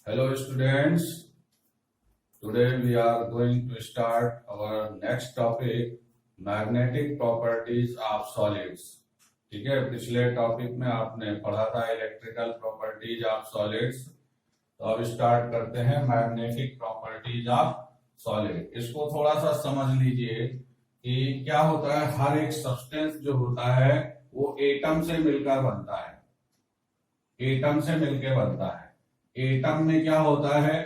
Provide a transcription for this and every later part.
Hello students, today we are going to start our next topic magnetic properties of solids। ठीक है, पिछले topic में आपने पढ़ा था इलेक्ट्रिकल प्रॉपर्टीज ऑफ सॉलिड्स, तो अब स्टार्ट करते हैं मैग्नेटिक प्रॉपर्टीज ऑफ सॉलिड। इसको थोड़ा सा समझ लीजिए कि क्या होता है। हर एक सब्सटेंस जो होता है वो एटम से मिलकर बनता है, एटम से मिलकर बनता है। एटम में क्या होता है,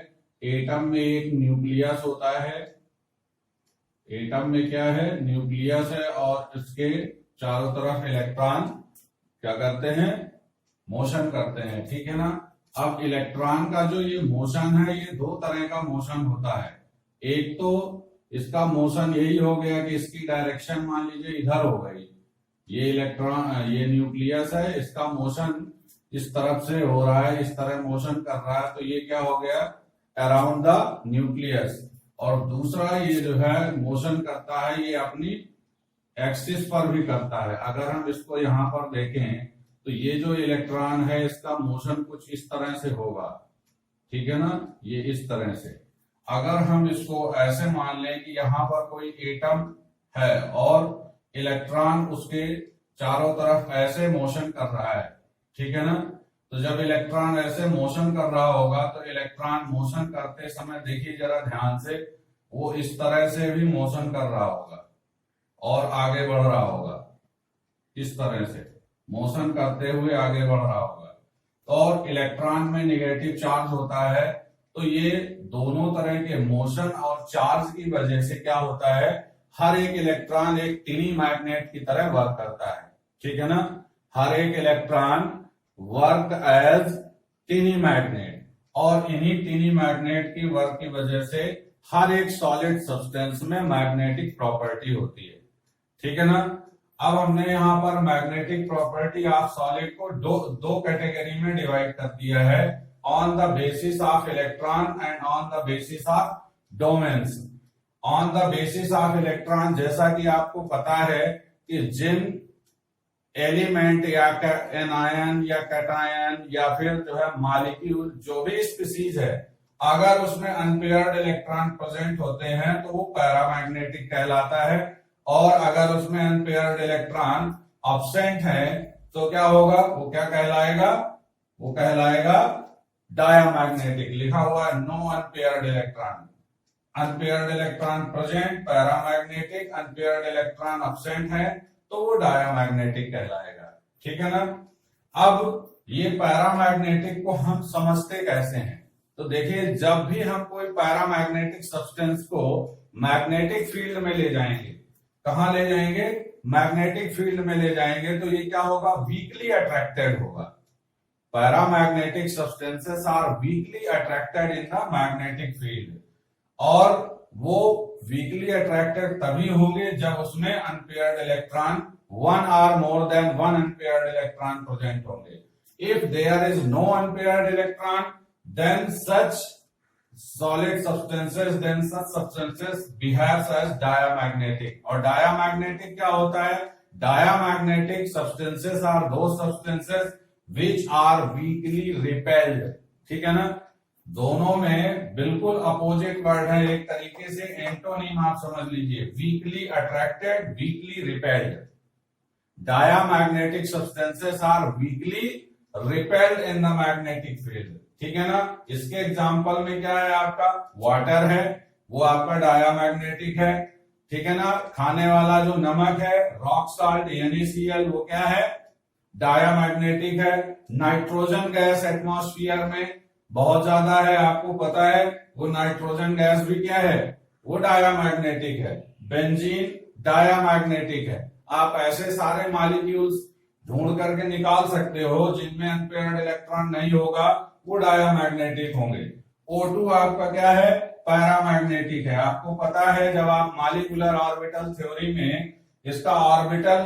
एटम में एक न्यूक्लियस होता है। एटम में क्या है, न्यूक्लियस है और इसके चारों तरफ इलेक्ट्रॉन क्या करते हैं, मोशन करते हैं। ठीक है ना। अब इलेक्ट्रॉन का जो ये मोशन है, ये दो तरह का मोशन होता है। एक तो इसका मोशन यही हो गया कि इसकी डायरेक्शन मान लीजिए इधर हो गई, ये इलेक्ट्रॉन, ये न्यूक्लियस है, इसका मोशन इस तरफ से हो रहा है, इस तरह मोशन कर रहा है, तो ये क्या हो गया, अराउंड द न्यूक्लियस। और दूसरा ये जो है मोशन करता है, ये अपनी एक्सिस पर भी करता है। अगर हम इसको यहाँ पर देखें तो ये जो इलेक्ट्रॉन है इसका मोशन कुछ इस तरह से होगा, ठीक है ना, ये इस तरह से। अगर हम इसको ऐसे मान लें कि यहाँ पर कोई एटम है और इलेक्ट्रॉन उसके चारों तरफ ऐसे मोशन कर रहा है, ठीक है ना, तो जब इलेक्ट्रॉन ऐसे मोशन कर रहा होगा तो इलेक्ट्रॉन मोशन करते समय देखिए जरा ध्यान से, वो इस तरह से भी मोशन कर रहा होगा और आगे बढ़ रहा होगा, इस तरह से मोशन करते हुए आगे बढ़ रहा होगा। और इलेक्ट्रॉन में नेगेटिव चार्ज होता है, तो ये दोनों तरह के मोशन और चार्ज की वजह से क्या होता है, हर एक इलेक्ट्रॉन एक टिनी मैग्नेट की तरह वर्क करता है। ठीक है ना, हर एक electron work as tiny magnet, और इन्हीं टिनी मैग्नेट की वर्क की वजह से हर एक सॉलिड सब्सटेंस में मैग्नेटिक प्रॉपर्टी होती है। ठीक है ना। अब हमने यहाँ पर मैग्नेटिक प्रॉपर्टी ऑफ सॉलिड को दो कैटेगरी में डिवाइड कर दिया है, on the basis of electron and on the basis of domains. On the basis of electron, जैसा कि आपको पता है कि जिन एलिमेंट या एनायन या कैटायन या फिर जो है मॉलिक्यूल, जो भी स्पीसीज है, अगर उसमें अनपेयर्ड इलेक्ट्रॉन प्रेजेंट होते हैं तो वो पैरामैग्नेटिक कहलाता है, और अगर उसमें अनपेयर्ड इलेक्ट्रॉन एब्सेंट है तो क्या होगा, वो क्या कहलाएगा, वो कहलाएगा डायामैग्नेटिक। लिखा हुआ है no unpaired electron, unpaired electron present paramagnetic, unpaired electron absent है तो वो डायामैग्नेटिक कहलाएगा। ठीक है ना। अब ये पैरामैग्नेटिक को हम समझते कैसे हैं, तो देखिए जब भी हम कोई पैरामैग्नेटिक सब्सटेंस को मैग्नेटिक फील्ड में ले जाएंगे, कहां ले जाएंगे, मैग्नेटिक फील्ड में ले जाएंगे, तो ये क्या होगा, वीकली अट्रैक्टेड होगा। Paramagnetic substances are weakly attracted in the magnetic field, और वो वीकली अट्रैक्टेड तभी होंगे जब उसमें unpaired electron, one or more than one unpaired electron present होंगे। If there is no unpaired electron, then such solid substances behaves as diamagnetic। और diamagnetic क्या होता है, diamagnetic substances are those substances which are weakly repelled। ठीक है ना, दोनों में बिल्कुल अपोजिट वर्ड है, एक तरीके से एंटोनिम आप समझ लीजिए, weakly attracted, weakly repelled. Diamagnetic substances are weakly repelled in the magnetic field. ठीक है ना। इसके एग्जांपल में क्या है, आपका वाटर है, वो आपका डायामैग्नेटिक है। ठीक है ना। खाने वाला जो नमक है, रॉक साल्ट NaCl, वो क्या है, डायामैग्नेटिक है। नाइट्रोजन गैस एटमॉस्फेयर में बहुत ज्यादा है, आपको पता है, वो नाइट्रोजन गैस भी क्या है, वो डायामैग्नेटिक है। बेंजीन डायामैग्नेटिक है। आप ऐसे सारे मॉलिक्यूल्स ढूंढ करके निकाल सकते हो जिनमें अनपेयर्ड इलेक्ट्रॉन नहीं होगा, वो डायामैग्नेटिक होंगे। O2 आपका क्या है, पैरामैग्नेटिक है। आपको पता है जब आप मॉलिक्यूलर ऑर्बिटल थ्योरी में इसका ऑर्बिटल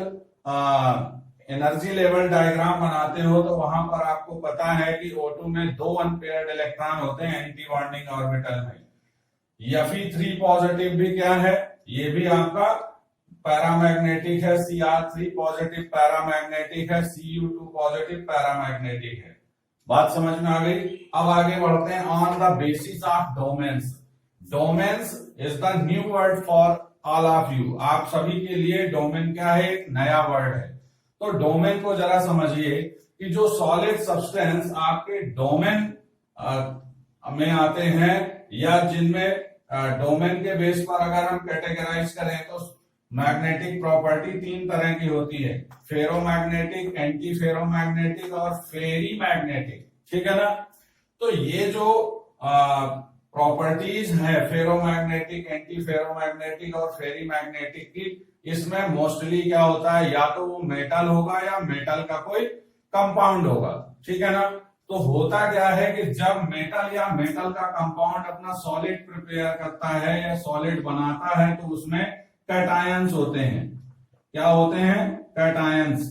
एनर्जी लेवल डायग्राम बनाते हो, तो वहां पर आपको पता है कि O2 में दो अनपेयर्ड इलेक्ट्रॉन होते हैं एंटी बॉन्डिंग ऑर्बिटल में। Fe3 पॉजिटिव भी क्या है, ये भी आपका पैरामैग्नेटिक है। Cr3 पॉजिटिव पैरामैग्नेटिक है, Cu2 पॉजिटिव पैरामैग्नेटिक है। बात समझ में आ गई। अब आगे बढ़ते हैं on the basis of domains. Domains is the new word for all of you. आप सभी के लिए डोमेन क्या है, एक नया वर्ड है। तो डोमेन को जरा समझिए कि जो सॉलिड सब्सटेंस आपके डोमेन में आते हैं या जिनमें डोमेन के बेस पर अगर हम कैटेगराइज करें तो मैग्नेटिक प्रॉपर्टी 3 तरह की होती है, फेरोमैग्नेटिक, एंटी फेरोमैग्नेटिक और फेरी मैग्नेटिक, ठीक है ना। तो ये जो प्रॉपर्टीज है फेरोमैग्नेटिक, एंटी फेरोमैग्नेटिक और फेरी मैग्नेटिक की, इसमें मोस्टली क्या होता है, या तो वो मेटल होगा या मेटल का कोई कंपाउंड होगा, ठीक है ना। तो होता क्या है कि जब मेटल या मेटल का कंपाउंड अपना सॉलिड प्रिपेयर करता है या सॉलिड बनाता है तो उसमें कैटायंस होते हैं। क्या होते हैं, कैटायंस।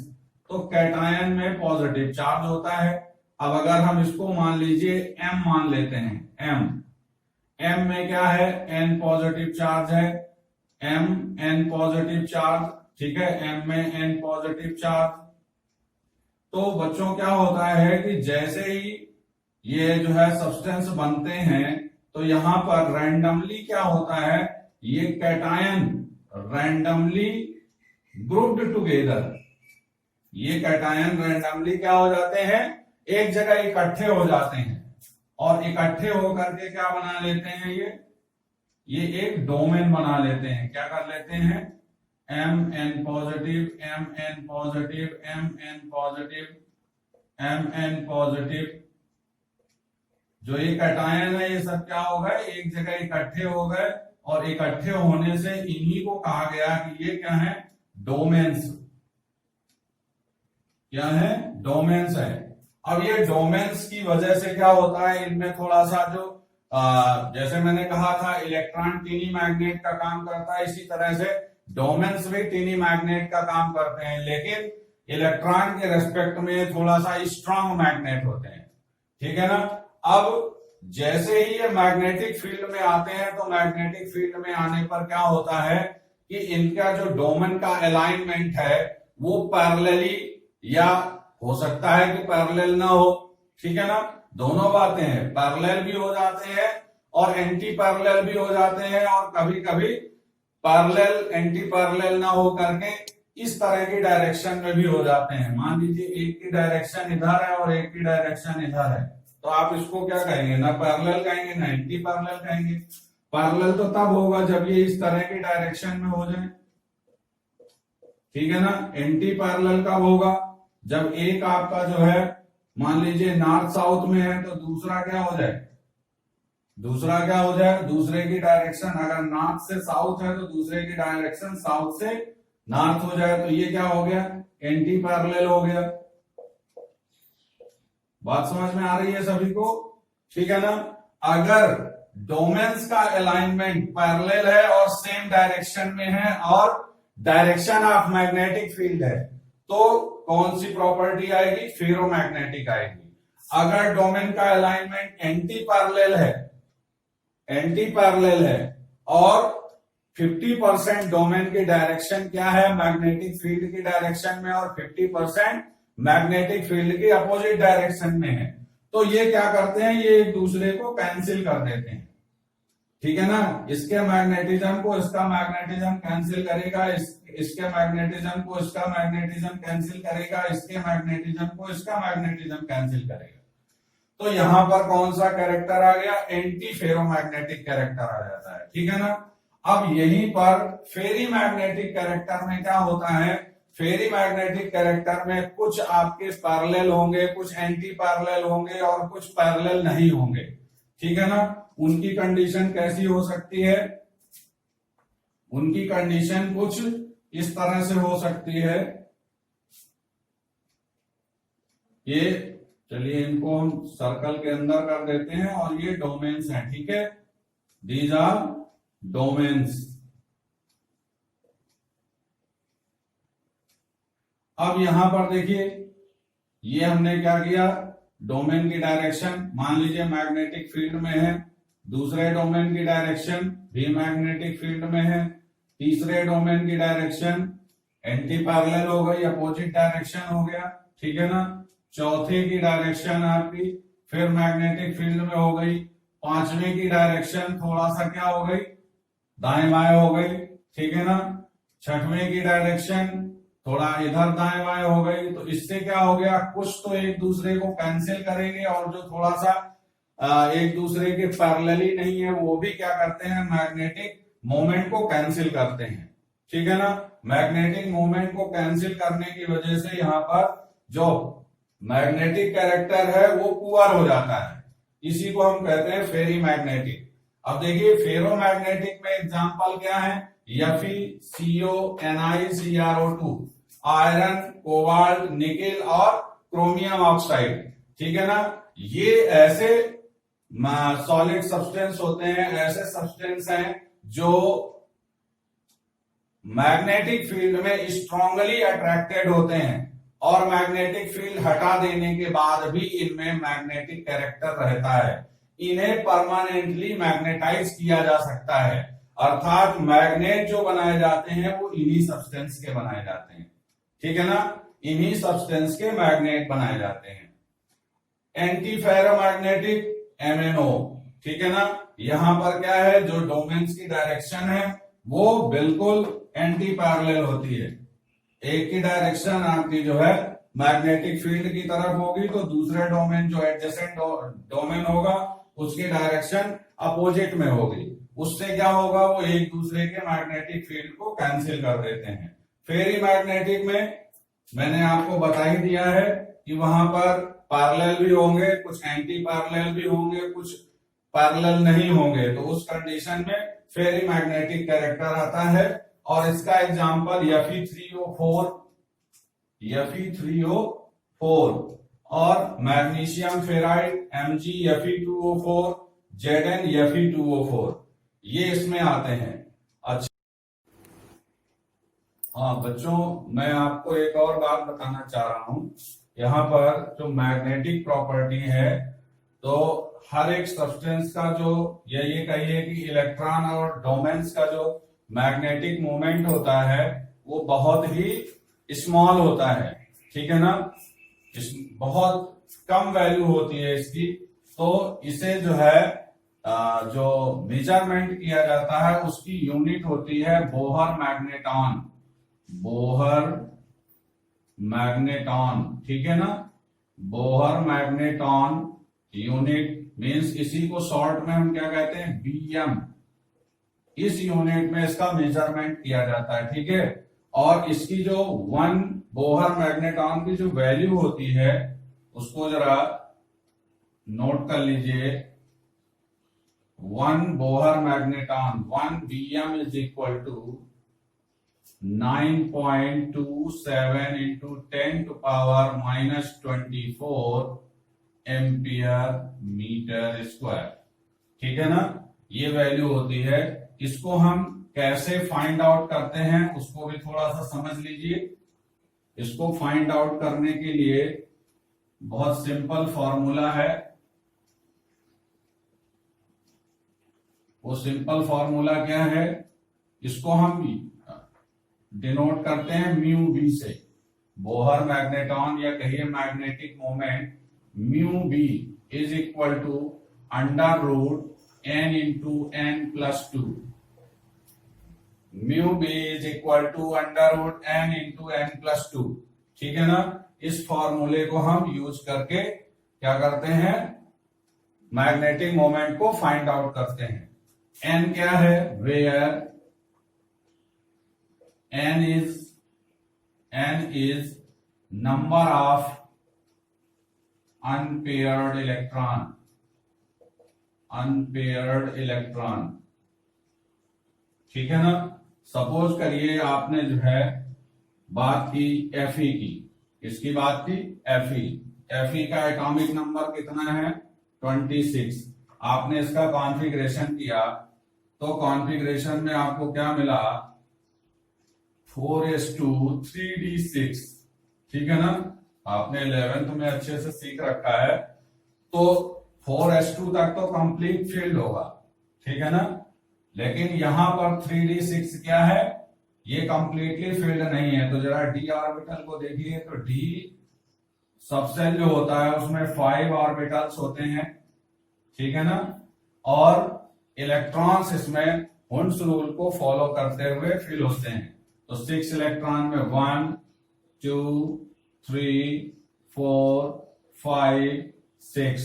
तो कैटायन में पॉजिटिव चार्ज होता है। अब अगर हम इसको मान लीजिए M मान लेते हैं, M में क्या है, N पॉजिटिव चार्ज है, M N पॉजिटिव चार्ज, ठीक है, M में N पॉजिटिव चार्ज। तो बच्चों क्या होता है कि जैसे ही ये जो है सब्सटेंस बनते हैं तो यहां पर रैंडमली क्या होता है, ये कैटायन रैंडमली ग्रुप्ड टुगेदर, ये कैटायन रैंडमली क्या हो जाते हैं, एक जगह इकट्ठे हो जाते हैं और इकट्ठे होकर के क्या बना लेते हैं, ये एक डोमेन बना लेते हैं। क्या कर लेते हैं, M N positive, M N positive, M N positive, M N positive. जो ये कैटायन है ये सब क्या हो गए, एक जगह इकट्ठे हो गए और इकट्ठे होने से इन्हीं को कहा गया कि ये क्या है, डोमेन्स। क्या है, डोमेन्स है। अब ये डोमेन्स की वजह से क्या होता है, इनमें थोड़ा सा जो जैसे मैंने कहा था इलेक्ट्रॉन टीनी मैग्नेट का काम करता है, इसी तरह से डोमेन्स भी टीनी मैग्नेट का काम करते हैं, लेकिन इलेक्ट्रॉन के रेस्पेक्ट में थोड़ा सा स्ट्रांग मैग्नेट होते हैं, ठीक है ना। अब जैसे ही ये मैग्नेटिक फील्ड में आते हैं तो मैग्नेटिक फील्ड में आने पर क्या होता है कि इनका जो डोमेन का अलाइनमेंट है वो पैरेलली, या हो सकता है कि पैरेलल ना हो, ठीक है ना। दोनों बातें हैं, पैरेलल भी हो जाते हैं और एंटी पैरेलल भी हो जाते हैं, और कभी कभी पैरेलल एंटी पैरेलल ना हो करके इस तरह की डायरेक्शन में भी हो जाते हैं। मान लीजिए एक की डायरेक्शन इधर है और एक की डायरेक्शन इधर है, तो आप इसको क्या कहेंगे, ना पैरेलल कहेंगे ना एंटी पैरेलल कहेंगे। पैरेलल तो तब होगा जब ये इस तरह की डायरेक्शन में हो जाए, ठीक है ना। एंटी पैरेलल कब होगा, जब एक आपका जो है मान लीजिए नॉर्थ साउथ में है तो दूसरा क्या हो जाए, दूसरे की डायरेक्शन अगर नॉर्थ से साउथ है तो दूसरे की डायरेक्शन साउथ से नॉर्थ हो जाए, तो ये क्या हो गया, एंटी पैरेलल हो गया। बात समझ में आ रही है सभी को, ठीक है ना। अगर डोमेन्स का अलाइनमेंट पैरेलल है और सेम डायरेक्शन में है और डायरेक्शन ऑफ मैग्नेटिक फील्ड है तो कौन सी प्रॉपर्टी आएगी, फेरोमैग्नेटिक आएगी। अगर डोमेन का अलाइनमेंट एंटी पैरेलल है और 50% डोमेन की डायरेक्शन क्या है, मैग्नेटिक फील्ड की डायरेक्शन में, और 50% मैग्नेटिक फील्ड की अपोजिट डायरेक्शन में है, तो ये क्या करते हैं, ये एक दूसरे को कैंसिल कर देते हैं, ठीक है ना। इसके मैग्नेटिज्म को इसका मैग्नेटिज्म कैंसिल करेगा, इसके मैग्नेटिज्म को इसका मैग्नेटिज्म कैंसिल करेगा, इसके मैग्नेटिज्म को इसका मैग्नेटिज्म कैंसिल करेगा। तो यहां पर कौन सा कैरेक्टर आ गया, एंटी फेरोमैग्नेटिक कैरेक्टर आ जाता है, ठीक है ना। अब यहीं पर फेरी मैग्नेटिक कैरेक्टर में क्या होता है, फेरी मैग्नेटिक कैरेक्टर में कुछ आपके पैरेलल होंगे, कुछ एंटी पैरेलल होंगे और कुछ पैरेलल नहीं होंगे, ठीक है ना। उनकी कंडीशन कैसी हो सकती है, उनकी कंडीशन कुछ इस तरह से हो सकती है, ये चलिए इनको हम सर्कल के अंदर कर देते हैं और ये डोमेन्स हैं, ठीक है, दीज आर डोमेन्स। अब यहां पर देखिए ये हमने क्या किया, डोमेन की डायरेक्शन मान लीजिए मैग्नेटिक फील्ड में है, दूसरे डोमेन की डायरेक्शन भी मैग्नेटिक फील्ड में है, तीसरे डोमेन की डायरेक्शन एंटी पैरेलल हो गई, अपोजिट डायरेक्शन हो गया, ठीक है ना। चौथे की डायरेक्शन आपकी फिर मैग्नेटिक फील्ड में हो गई, पांचवें की डायरेक्शन थोड़ा सा क्या हो गई, दाएं बाएं हो गई, ठीक है ना। छठवें की डायरेक्शन थोड़ा इधर दाएं बाएं हो गई। तो इससे क्या हो गया, कुछ तो एक दूसरे को कैंसिल करेंगे और जो थोड़ा सा एक दूसरे के पैरेलली नहीं है वो भी क्या करते हैं, मैग्नेटिक मोमेंट को कैंसिल करते हैं, ठीक है ना। मैग्नेटिक मोमेंट को कैंसिल करने की वजह से यहाँ पर जो मैग्नेटिक कैरेक्टर है वो पुअर हो जाता है, इसी को हम कहते हैं फेरी मैग्नेटिक। अब देखिए फेरो मैग्नेटिक में एग्जांपल क्या है, FeCO(NiCrO2), आयरन, कोबाल्ट, निकेल और क्रोमियम ऑक्साइड, ठीक है ना। ये ऐसे सॉलिड सब्सटेंस होते हैं, ऐसे सब्सटेंस हैं जो मैग्नेटिक फील्ड में स्ट्रांगली अट्रैक्टेड होते हैं और मैग्नेटिक फील्ड हटा देने के बाद भी इनमें मैग्नेटिक कैरेक्टर रहता है। इन्हें परमानेंटली मैग्नेटाइज किया जा सकता है, अर्थात मैग्नेट जो बनाए जाते हैं वो इन्हीं सब्सटेंस के बनाए जाते हैं, ठीक है ना। इन्हीं सब्सटेंस के मैग्नेट बनाए जाते हैं। एंटी फेरोमैग्नेटिक MnO, ठीक है ना। यहां पर क्या है, जो डोमेन्स की डायरेक्शन है वो बिल्कुल एंटी पैरेलल होती है। एक की डायरेक्शन आपकी जो है मैग्नेटिक फील्ड की तरफ होगी तो दूसरे डोमेन जो एडजेसेंट डोमेन होगा उसकी डायरेक्शन अपोजिट में होगी। उससे क्या होगा, वो एक दूसरे के मैग्नेटिक फील्ड को कैंसिल कर देते हैं। फेरी मैग्नेटिक में मैंने आपको बता ही दिया है कि वहां पर पैरेलल भी होंगे, कुछ एंटी पैरेलल भी होंगे, कुछ पैरेलल नहीं होंगे। तो उस कंडीशन में फेरी मैग्नेटिक कैरेक्टर आता है और इसका एग्जांपल Fe3O4 और मैग्नीशियम फेराइड Mg(Fe2O4), Zn(Fe2O4), ये इसमें आते हैं। अच्छा हाँ बच्चों, मैं आपको एक और बात बताना चाह रहा हूं। यहाँ पर जो मैग्नेटिक प्रॉपर्टी है, तो हर एक सब्सटेंस का जो ये कहिए कि इलेक्ट्रॉन और डोमेन्स का जो मैग्नेटिक मोमेंट होता है वो बहुत ही स्मॉल होता है, ठीक है ना। बहुत कम वैल्यू होती है इसकी। तो इसे जो है जो मेजरमेंट किया जाता है उसकी यूनिट होती है बोहर मैग्नेटॉन। बोहर मैग्नेटॉन, ठीक है ना। बोहर मैग्नेटॉन यूनिट मींस, इसी को शॉर्ट में हम क्या कहते हैं, BM। इस यूनिट में इसका मेजरमेंट किया जाता है, ठीक है। और इसकी जो 1 बोहर मैग्नेटॉन की जो वैल्यू होती है उसको जरा नोट कर लीजिए। 1 Bohr magneton 1 BM is equal to 9.27 into 10⁻⁻24 ampere metre square, ठीक है ना। ये वैल्यू होती है। इसको हम कैसे फाइंड आउट करते हैं उसको भी थोड़ा सा समझ लीजिए। इसको फाइंड आउट करने के लिए बहुत सिंपल फॉर्मूला है। वो सिंपल फॉर्मूला क्या है, इसको हम डिनोट करते हैं म्यू बी से। बोहर मैग्नेटॉन या कहिए magnetic moment mu B is equal to √n into n+2। Mu B is equal to √n into n+2, ठीक है ना। इस फॉर्मूले को हम यूज करके क्या करते हैं, मैग्नेटिक मोमेंट को फाइंड आउट करते हैं। n क्या है, where n is number of unpaired electron, ठीक है ना। सपोज करिए आपने जो है बात की Fe की, किसकी बात की, Fe का एटॉमिक नंबर कितना है, 26। आपने इसका कॉन्फ़िगरेशन किया तो कॉन्फ़िगरेशन में आपको क्या मिला, 4s2 3d6, ठीक है ना। आपने 11th में अच्छे से सीख रखा है। तो 4s2 तक तो कंप्लीट फील्ड होगा, ठीक है ना। लेकिन यहां पर 3d6 क्या है, ये कंप्लीटली फील्ड नहीं है। तो जरा d ऑर्बिटल को देखिए, तो d सबसेल जो होता है उसमें 5 ऑर्बिटल्स होते हैं, ठीक है ना, और इलेक्ट्रॉन्स इसमें हुंड्स रूल को फॉलो करते हुए फिल होते हैं। तो 6 इलेक्ट्रॉन में 1 2 3 4 5 6।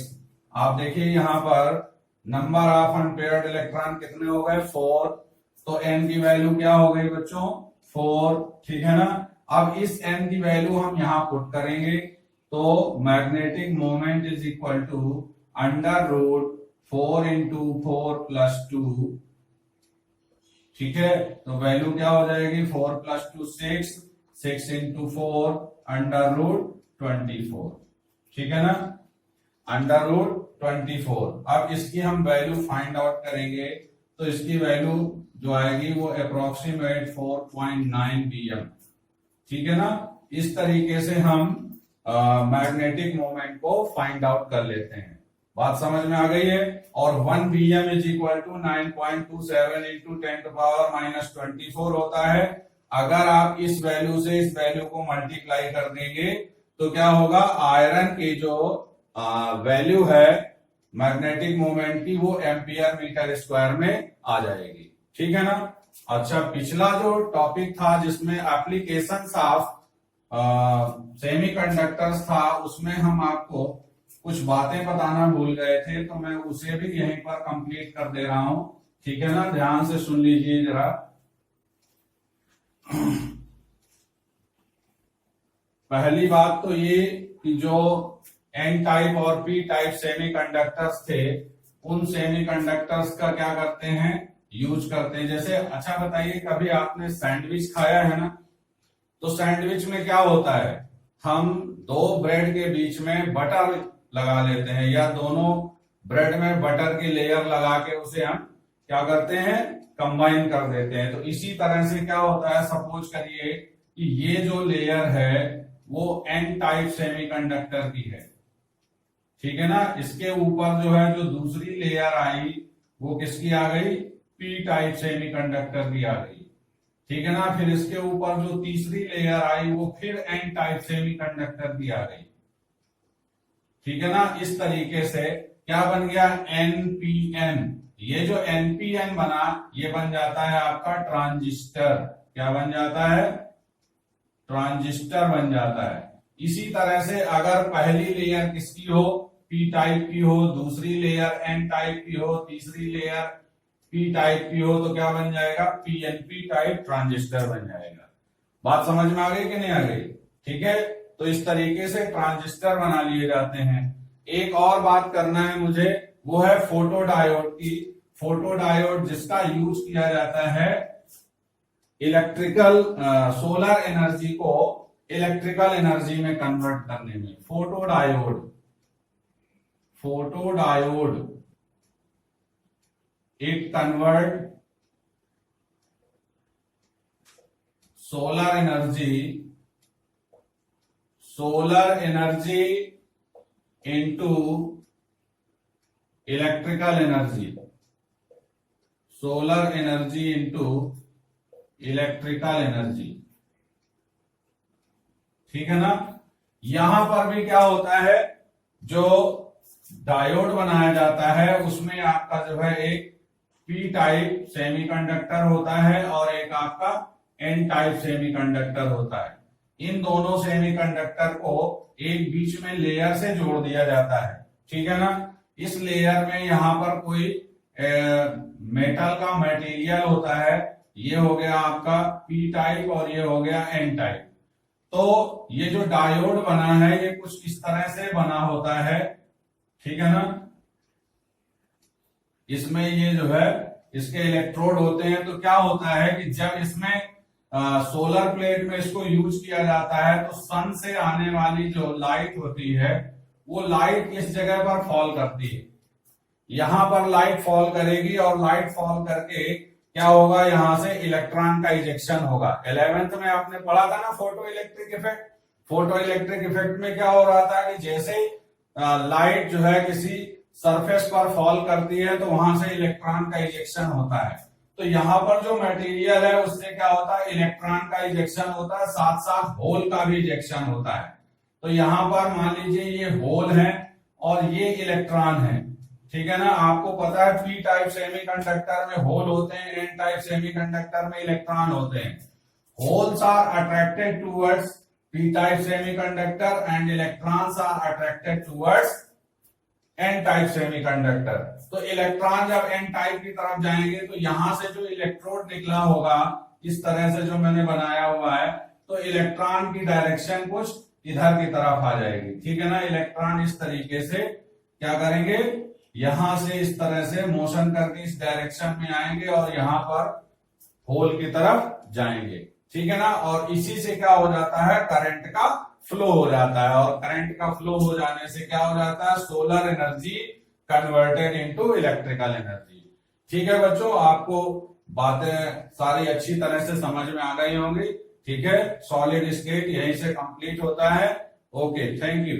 आप देखिए यहां पर नंबर ऑफ अनपेयर्ड इलेक्ट्रॉन कितने हो गए, 4। तो n की वैल्यू क्या हो गई बच्चों, 4, ठीक है ना। अब इस n की वैल्यू हम यहां पुट करेंगे, तो magnetic moment is equal to under root 4 into 4 plus 2, ठीक है। तो वैल्यू क्या हो जाएगी, 4 प्लस 2 6, 6 इंटू 4 अंडर रूट 24, ठीक है ना, अंडर रूट 24। अब इसकी हम वैल्यू फाइंड आउट करेंगे, तो इसकी वैल्यू जो आएगी वो अप्रोक्सीमेट 4.9 pm, ठीक है ना। इस तरीके से हम मैग्नेटिक मोमेंट को फाइंड आउट कर लेते हैं। बात समझ में आ गई है। और 1 pm is equal to 9.27 into 10⁻24 होता है। अगर आप इस वैल्यू से इस वैल्यू को मल्टीप्लाई कर देंगे तो क्या होगा, आयरन की जो वैल्यू है मैग्नेटिक मोमेंट की वो एम्पियर मीटर स्क्वायर में आ जाएगी, ठीक है ना। अच्छा, पिछला जो टॉपिक था जिसमें एप्लीकेशंस ऑफ सेमीकंडक्टर्स था, उसमें हम आपको कुछ बातें बताना भूल गए थे, तो मैं उसे भी यहीं पर कंप्लीट कर दे रहा हूं, ठीक है ना। ध्यान से सुन लीजिए जरा। पहली बात तो ये कि जो एन टाइप और पी टाइप सेमीकंडक्टर्स थे, उन सेमीकंडक्टर्स का क्या करते हैं, यूज करते हैं। जैसे अच्छा बताइए, कभी आपने सैंडविच खाया है ना, तो सैंडविच में क्या होता है, हम 2 ब्रेड के बीच में बटर लगा लेते हैं, या दोनों ब्रेड में बटर की लेयर लगा के उसे हम क्या करते हैं, कंबाइन कर देते हैं। तो इसी तरह से क्या होता है, सपोज करिए कि ये जो लेयर है वो एन टाइप सेमीकंडक्टर की है, ठीक है ना। इसके ऊपर जो है जो दूसरी लेयर आई वो किसकी आ गई, पी टाइप सेमीकंडक्टर की आ गई, ठीक है ना। फिर इसके ऊपर जो तीसरी लेयर आई वो फिर एन टाइप सेमीकंडक्टर की आ गई, ठीक है ना। इस तरीके से क्या बन गया, एनपीएन। ये जो एनपीएन बना ये बन जाता है आपका ट्रांजिस्टर। क्या बन जाता है, ट्रांजिस्टर बन जाता है। इसी तरह से अगर पहली लेयर किसकी हो, पी टाइप की हो, दूसरी लेयर एन टाइप की हो, तीसरी लेयर पी टाइप की हो, तो क्या बन जाएगा, पीएनपी टाइप ट्रांजिस्टर बन जाएगा। बात समझ में आ गई कि नहीं आ गई, ठीक है। तो इस तरीके से ट्रांजिस्टर बना लिए जाते हैं। एक और बात करना है मुझे, वो है फोटोडायोड की। फोटोडायोड जिसका यूज किया जाता है इलेक्ट्रिकल सोलर एनर्जी को इलेक्ट्रिकल एनर्जी में कन्वर्ट करने में। Photodiode, photodiode it convert solar energy into electrical energy, solar energy into electrical energy, ठीक है ना। यहां पर भी क्या होता है, जो डायोड बनाया जाता है उसमें आपका जो है एक पी टाइप सेमीकंडक्टर होता है और एक आपका एन टाइप सेमीकंडक्टर होता है। इन दोनों सेमीकंडक्टर को एक बीच में लेयर से जोड़ दिया जाता है, ठीक है ना। इस लेयर में यहां पर कोई मेटल का मटेरियल होता है, ये हो गया आपका पी टाइप और ये हो गया एन टाइप। तो ये जो डायोड बना है ये कुछ इस तरह से बना होता है, ठीक है ना। इसमें ये जो है इसके इलेक्ट्रोड होते हैं। तो क्या होता है कि जब इसमें सोलर प्लेट में इसको यूज किया जाता है तो सन से आने वाली जो लाइट होती है वो लाइट इस जगह पर फॉल करती है, यहां पर लाइट फॉल करेगी और लाइट फॉल करके क्या होगा, यहां से इलेक्ट्रॉन का इजेक्शन होगा। 11th में आपने पढ़ा था ना photo electric effect. Photo electric effect में क्या हो रहा था कि जैसे लाइट जो है किसी सरफेस पर फॉल करती है तो वहां से इलेक्ट्रॉन का इजेक्शन होता है। तो यहाँ पर जो मटेरियल है उससे क्या होता है, इलेक्ट्रॉन का इजेक्शन होता है, साथ साथ होल का भी इजेक्शन होता है। तो यहां पर मान लीजिए ये होल है और ये इलेक्ट्रॉन है, ठीक है ना। आपको पता है पी टाइप सेमीकंडक्टर में होल होते हैं, एन टाइप सेमीकंडक्टर में इलेक्ट्रॉन होते हैं। Holes are attracted towards P type semiconductor and electrons are attracted towards N type semiconductor. तो इलेक्ट्रॉन जब एन टाइप की तरफ जाएंगे तो यहां से जो इलेक्ट्रोड निकला होगा इस तरह से जो मैंने बनाया हुआ है, तो इलेक्ट्रॉन की डायरेक्शन कुछ इधर की तरफ आ जाएगी, ठीक है ना। इलेक्ट्रॉन इस तरीके से क्या करेंगे, यहां से इस तरह से मोशन करके इस डायरेक्शन में आएंगे और यहां पर होल की तरफ जाएंगे, ठीक है ना। और इसी से क्या हो जाता है, करंट का फ्लो हो जाता है, और करंट का फ्लो हो जाने से क्या हो जाता है, solar energy converted into electrical energy. ठीक है बच्चों, आपको बातें सारी अच्छी तरह से समझ में आ गई होंगी, ठीक है। सॉलिड स्टेट यहीं से कंप्लीट होता है। Okay, thank you.